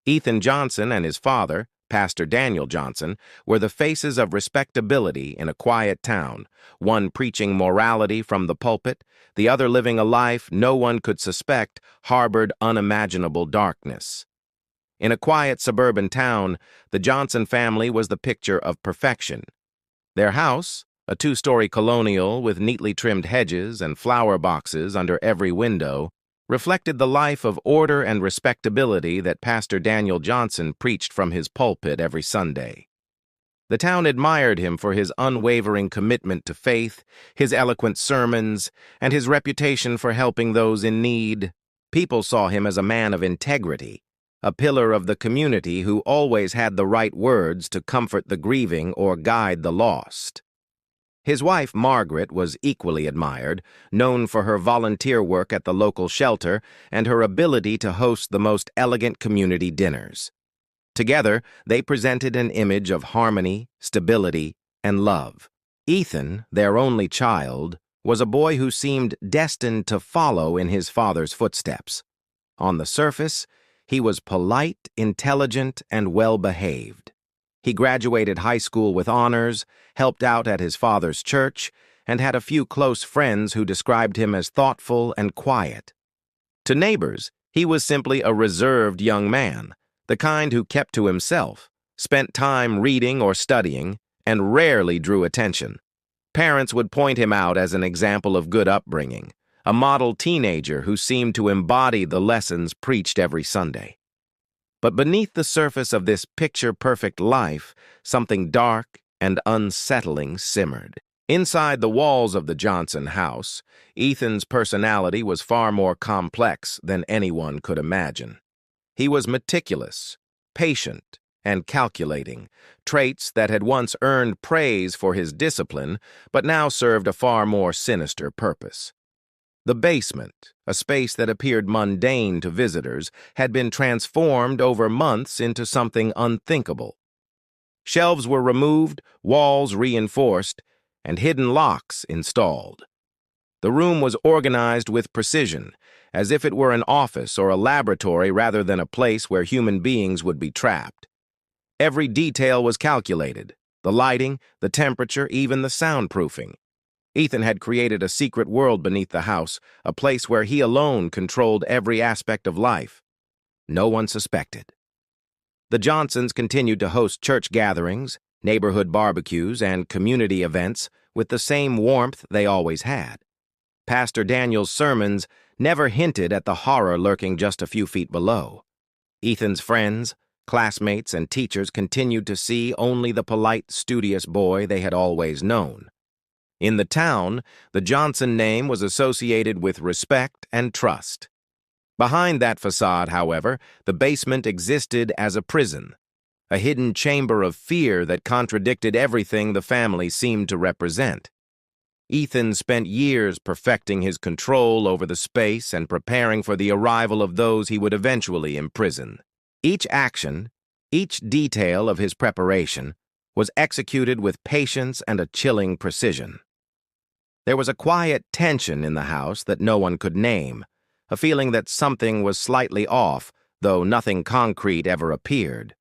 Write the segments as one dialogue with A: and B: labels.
A: Ethan Johnson and his father, Pastor Daniel Johnson, were the faces of respectability in a quiet town, one preaching morality from the pulpit, the other living a life no one could suspect harbored unimaginable darkness. In a quiet suburban town, the Johnson family was the picture of perfection. Their house, a two-story colonial with neatly trimmed hedges and flower boxes under every window, reflected the life of order and respectability that Pastor Daniel Johnson preached from his pulpit every Sunday. The town admired him for his unwavering commitment to faith, his eloquent sermons, and his reputation for helping those in need. People saw him as a man of integrity, a pillar of the community who always had the right words to comfort the grieving or guide the lost. His wife, Margaret, was equally admired, known for her volunteer work at the local shelter and her ability to host the most elegant community dinners. Together, they presented an image of harmony, stability, and love. Ethan, their only child, was a boy who seemed destined to follow in his father's footsteps. On the surface, he was polite, intelligent, and well-behaved. He graduated high school with honors, helped out at his father's church, and had a few close friends who described him as thoughtful and quiet. To neighbors, he was simply a reserved young man, the kind who kept to himself, spent time reading or studying, and rarely drew attention. Parents would point him out as an example of good upbringing, a model teenager who seemed to embody the lessons preached every Sunday. But beneath the surface of this picture-perfect life, something dark and unsettling simmered. Inside the walls of the Johnson house, Ethan's personality was far more complex than anyone could imagine. He was meticulous, patient, and calculating, traits that had once earned praise for his discipline but now served a far more sinister purpose. The basement, a space that appeared mundane to visitors, had been transformed over months into something unthinkable. Shelves were removed, walls reinforced, and hidden locks installed. The room was organized with precision, as if it were an office or a laboratory rather than a place where human beings would be trapped. Every detail was calculated: the lighting, the temperature, even the soundproofing. Ethan had created a secret world beneath the house, a place where he alone controlled every aspect of life. No one suspected. The Johnsons continued to host church gatherings, neighborhood barbecues, and community events with the same warmth they always had. Pastor Daniel's sermons never hinted at the horror lurking just a few feet below. Ethan's friends, classmates, and teachers continued to see only the polite, studious boy they had always known. In the town, the Johnson name was associated with respect and trust. Behind that facade, however, the basement existed as a prison, a hidden chamber of fear that contradicted everything the family seemed to represent. Ethan spent years perfecting his control over the space and preparing for the arrival of those he would eventually imprison. Each action, each detail of his preparation, was executed with patience and a chilling precision. There was a quiet tension in the house that no one could name, a feeling that something was slightly off, though nothing concrete ever appeared.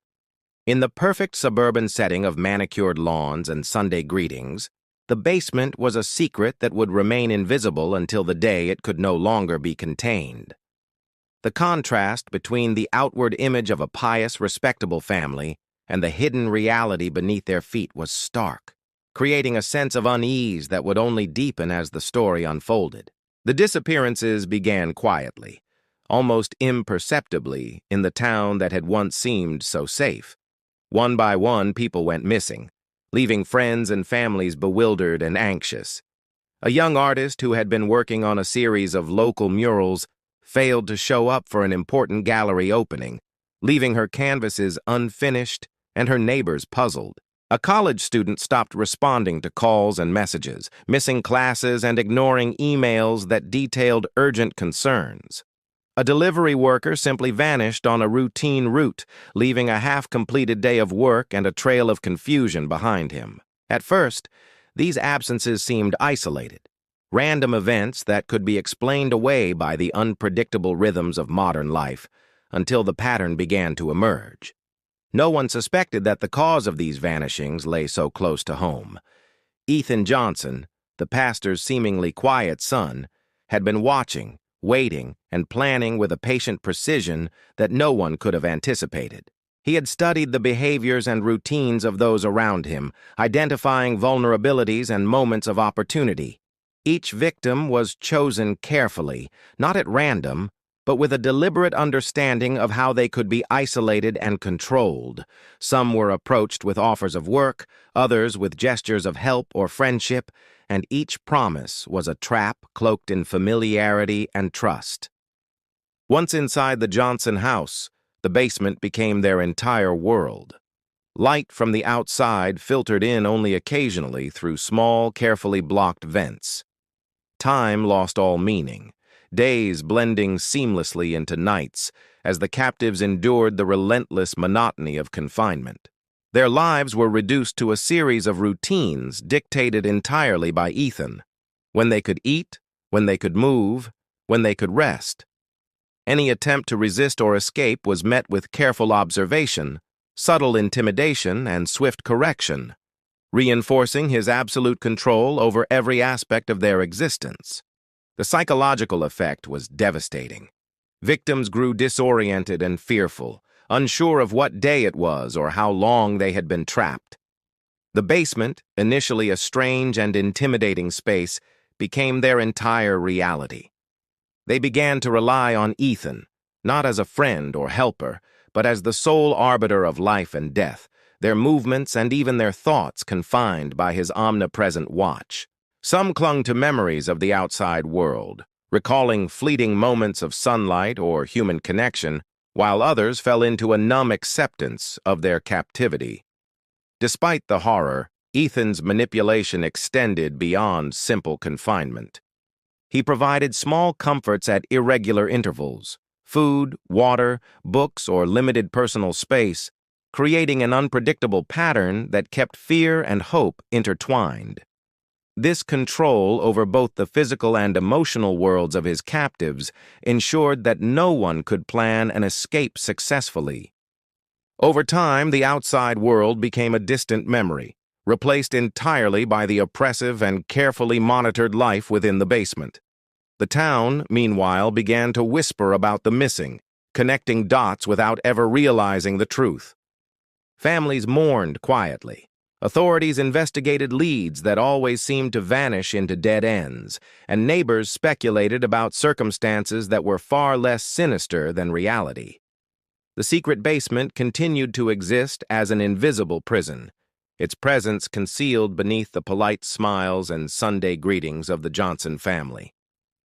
A: In the perfect suburban setting of manicured lawns and Sunday greetings, the basement was a secret that would remain invisible until the day it could no longer be contained. The contrast between the outward image of a pious, respectable family and the hidden reality beneath their feet was stark, creating a sense of unease that would only deepen as the story unfolded. The disappearances began quietly, almost imperceptibly, in the town that had once seemed so safe. One by one, people went missing, leaving friends and families bewildered and anxious. A young artist who had been working on a series of local murals failed to show up for an important gallery opening, leaving her canvases unfinished and her neighbors puzzled. A college student stopped responding to calls and messages, missing classes and ignoring emails that detailed urgent concerns. A delivery worker simply vanished on a routine route, leaving a half-completed day of work and a trail of confusion behind him. At first, these absences seemed isolated, random events that could be explained away by the unpredictable rhythms of modern life, until the pattern began to emerge. No one suspected that the cause of these vanishings lay so close to home. Ethan Johnson, the pastor's seemingly quiet son, had been watching, waiting, and planning with a patient precision that no one could have anticipated. He had studied the behaviors and routines of those around him, identifying vulnerabilities and moments of opportunity. Each victim was chosen carefully, not at random, but with a deliberate understanding of how they could be isolated and controlled. Some were approached with offers of work, others with gestures of help or friendship, and each promise was a trap cloaked in familiarity and trust. Once inside the Johnson house, the basement became their entire world. Light from the outside filtered in only occasionally through small, carefully blocked vents. Time lost all meaning, days blending seamlessly into nights as the captives endured the relentless monotony of confinement. Their lives were reduced to a series of routines dictated entirely by Ethan: when they could eat, when they could move, when they could rest. Any attempt to resist or escape was met with careful observation, subtle intimidation, and swift correction, reinforcing his absolute control over every aspect of their existence. The psychological effect was devastating. Victims grew disoriented and fearful, unsure of what day it was or how long they had been trapped. The basement, initially a strange and intimidating space, became their entire reality. They began to rely on Ethan, not as a friend or helper, but as the sole arbiter of life and death, their movements and even their thoughts confined by his omnipresent watch. Some clung to memories of the outside world, recalling fleeting moments of sunlight or human connection, while others fell into a numb acceptance of their captivity. Despite the horror, Ethan's manipulation extended beyond simple confinement. He provided small comforts at irregular intervals: food, water, books, or limited personal space, creating an unpredictable pattern that kept fear and hope intertwined. This control over both the physical and emotional worlds of his captives ensured that no one could plan an escape successfully. Over time, the outside world became a distant memory, replaced entirely by the oppressive and carefully monitored life within the basement. The town, meanwhile, began to whisper about the missing, connecting dots without ever realizing the truth. Families mourned quietly. Authorities investigated leads that always seemed to vanish into dead ends, and neighbors speculated about circumstances that were far less sinister than reality. The secret basement continued to exist as an invisible prison, its presence concealed beneath the polite smiles and Sunday greetings of the Johnson family.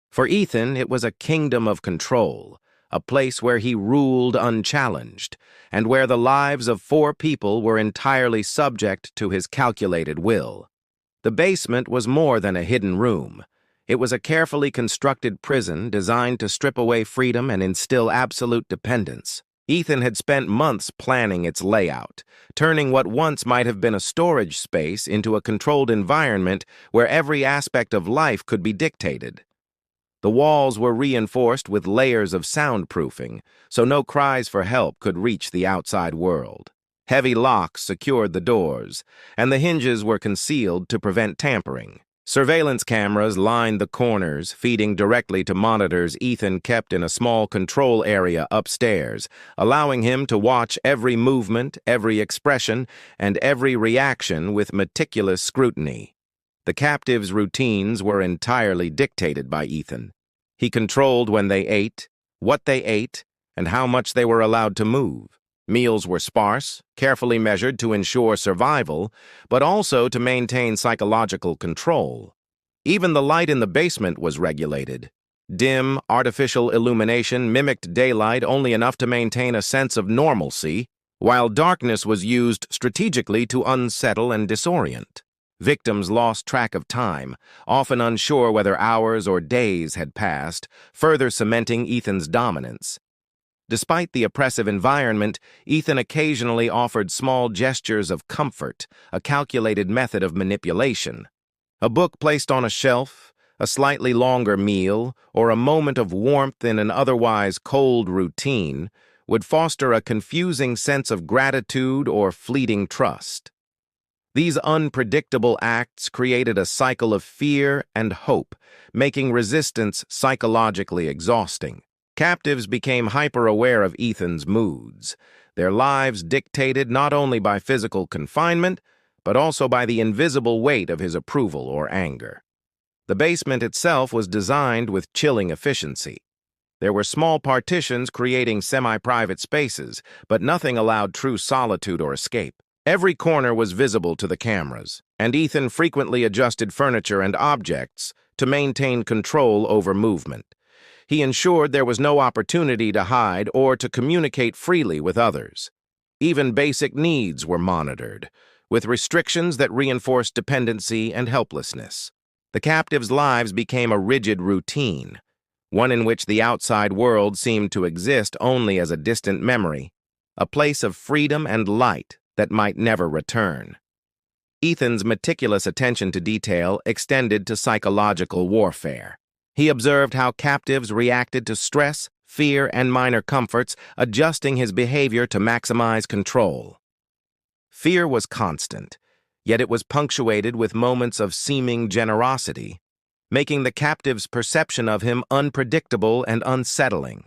A: For Ethan, it was a kingdom of control, a place where he ruled unchallenged, and where the lives of 4 people were entirely subject to his calculated will. The basement was more than a hidden room. It was a carefully constructed prison designed to strip away freedom and instill absolute dependence. Ethan had spent months planning its layout, turning what once might have been a storage space into a controlled environment where every aspect of life could be dictated. The walls were reinforced with layers of soundproofing, so no cries for help could reach the outside world. Heavy locks secured the doors, and the hinges were concealed to prevent tampering. Surveillance cameras lined the corners, feeding directly to monitors Ethan kept in a small control area upstairs, allowing him to watch every movement, every expression, and every reaction with meticulous scrutiny. The captives' routines were entirely dictated by Ethan. He controlled when they ate, what they ate, and how much they were allowed to move. Meals were sparse, carefully measured to ensure survival, but also to maintain psychological control. Even the light in the basement was regulated. Dim, artificial illumination mimicked daylight only enough to maintain a sense of normalcy, while darkness was used strategically to unsettle and disorient. Victims lost track of time, often unsure whether hours or days had passed, further cementing Ethan's dominance. Despite the oppressive environment, Ethan occasionally offered small gestures of comfort, a calculated method of manipulation. A book placed on a shelf, a slightly longer meal, or a moment of warmth in an otherwise cold routine would foster a confusing sense of gratitude or fleeting trust. These unpredictable acts created a cycle of fear and hope, making resistance psychologically exhausting. Captives became hyper-aware of Ethan's moods, their lives dictated not only by physical confinement, but also by the invisible weight of his approval or anger. The basement itself was designed with chilling efficiency. There were small partitions creating semi-private spaces, but nothing allowed true solitude or escape. Every corner was visible to the cameras, and Ethan frequently adjusted furniture and objects to maintain control over movement. He ensured there was no opportunity to hide or to communicate freely with others. Even basic needs were monitored, with restrictions that reinforced dependency and helplessness. The captives' lives became a rigid routine, one in which the outside world seemed to exist only as a distant memory, a place of freedom and light that might never return. Ethan's meticulous attention to detail extended to psychological warfare. He observed how captives reacted to stress, fear, and minor comforts, adjusting his behavior to maximize control. Fear was constant, yet it was punctuated with moments of seeming generosity, making the captive's perception of him unpredictable and unsettling.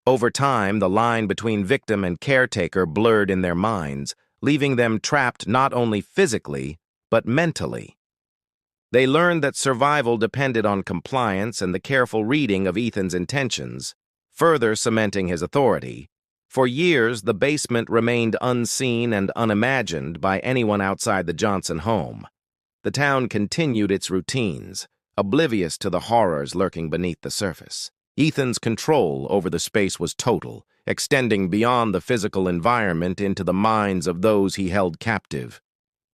A: Over time, the line between victim and caretaker blurred in their minds, leaving them trapped not only physically, but mentally. They learned that survival depended on compliance and the careful reading of Ethan's intentions, further cementing his authority. For years, the basement remained unseen and unimagined by anyone outside the Johnson home. The town continued its routines, oblivious to the horrors lurking beneath the surface. Ethan's control over the space was total, extending beyond the physical environment into the minds of those he held captive.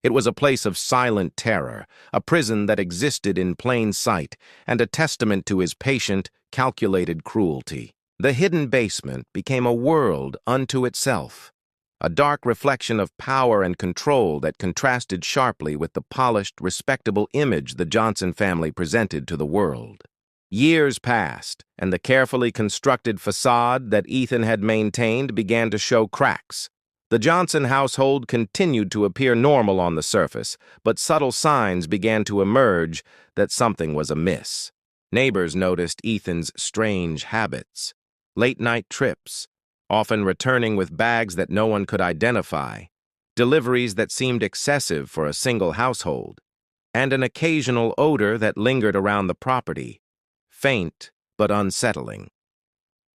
A: It was a place of silent terror, a prison that existed in plain sight, and a testament to his patient, calculated cruelty. The hidden basement became a world unto itself, a dark reflection of power and control that contrasted sharply with the polished, respectable image the Johnson family presented to the world. Years passed, and the carefully constructed facade that Ethan had maintained began to show cracks. The Johnson household continued to appear normal on the surface, but subtle signs began to emerge that something was amiss. Neighbors noticed Ethan's strange habits, late-night trips, often returning with bags that no one could identify, deliveries that seemed excessive for a single household, and an occasional odor that lingered around the property, faint but unsettling.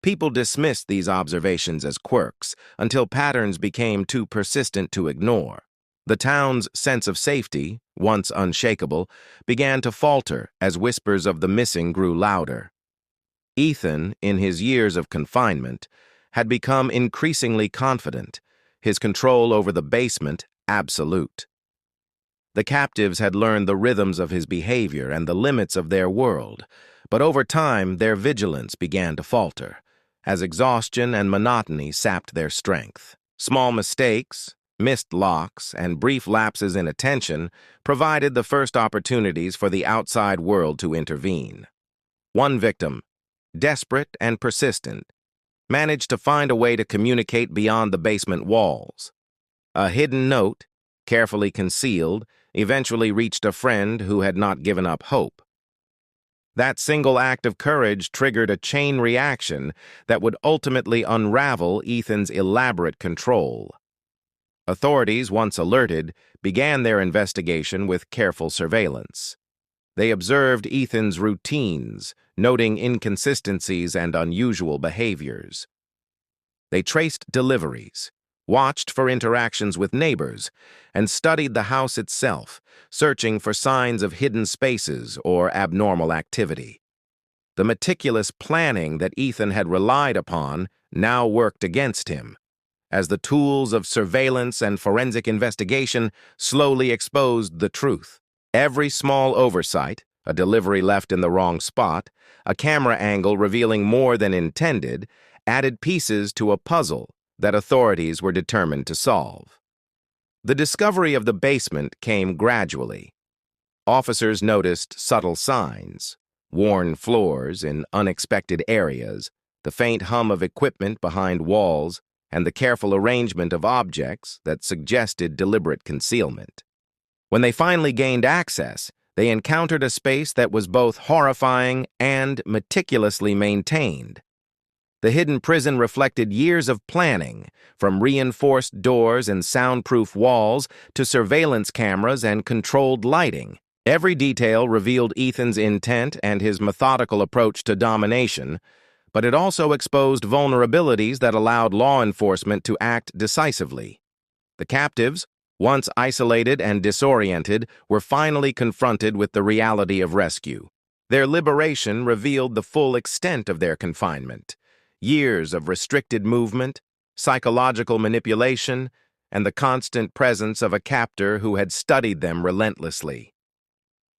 A: People dismissed these observations as quirks until patterns became too persistent to ignore. The town's sense of safety, once unshakable, began to falter as whispers of the missing grew louder. Ethan, in his years of confinement, had become increasingly confident, his control over the basement absolute. The captives had learned the rhythms of his behavior and the limits of their world, but over time their vigilance began to falter, as exhaustion and monotony sapped their strength. Small mistakes, missed locks, and brief lapses in attention provided the first opportunities for the outside world to intervene. One victim, desperate and persistent, managed to find a way to communicate beyond the basement walls. A hidden note, carefully concealed, eventually reached a friend who had not given up hope. That single act of courage triggered a chain reaction that would ultimately unravel Ethan's elaborate control. Authorities, once alerted, began their investigation with careful surveillance. They observed Ethan's routines, noting inconsistencies and unusual behaviors. They traced deliveries, watched for interactions with neighbors, and studied the house itself, searching for signs of hidden spaces or abnormal activity. The meticulous planning that Ethan had relied upon now worked against him, as the tools of surveillance and forensic investigation slowly exposed the truth. Every small oversight, a delivery left in the wrong spot, a camera angle revealing more than intended, added pieces to a puzzle that authorities were determined to solve. The discovery of the basement came gradually. Officers noticed subtle signs, worn floors in unexpected areas, the faint hum of equipment behind walls, and the careful arrangement of objects that suggested deliberate concealment. When they finally gained access, they encountered a space that was both horrifying and meticulously maintained. The hidden prison reflected years of planning, from reinforced doors and soundproof walls to surveillance cameras and controlled lighting. Every detail revealed Ethan's intent and his methodical approach to domination, but it also exposed vulnerabilities that allowed law enforcement to act decisively. The captives, once isolated and disoriented, were finally confronted with the reality of rescue. Their liberation revealed the full extent of their confinement. Years of restricted movement, psychological manipulation, and the constant presence of a captor who had studied them relentlessly.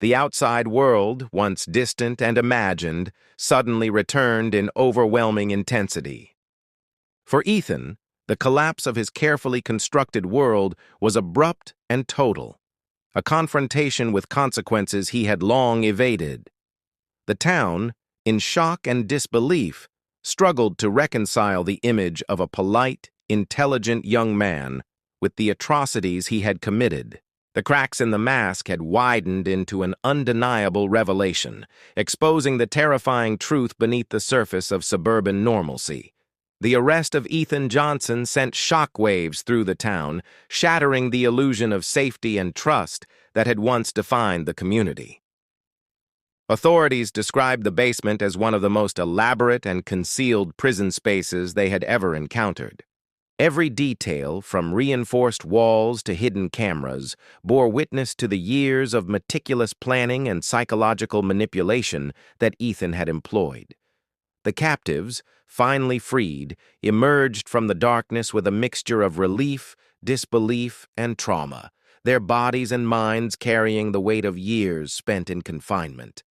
A: The outside world, once distant and imagined, suddenly returned in overwhelming intensity. For Ethan, the collapse of his carefully constructed world was abrupt and total, a confrontation with consequences he had long evaded. The town, in shock and disbelief, struggled to reconcile the image of a polite, intelligent young man with the atrocities he had committed. The cracks in the mask had widened into an undeniable revelation, exposing the terrifying truth beneath the surface of suburban normalcy. The arrest of Ethan Johnson sent shockwaves through the town, shattering the illusion of safety and trust that had once defined the community. Authorities described the basement as one of the most elaborate and concealed prison spaces they had ever encountered. Every detail, from reinforced walls to hidden cameras, bore witness to the years of meticulous planning and psychological manipulation that Ethan had employed. The captives, finally freed, emerged from the darkness with a mixture of relief, disbelief, and trauma, their bodies and minds carrying the weight of years spent in confinement.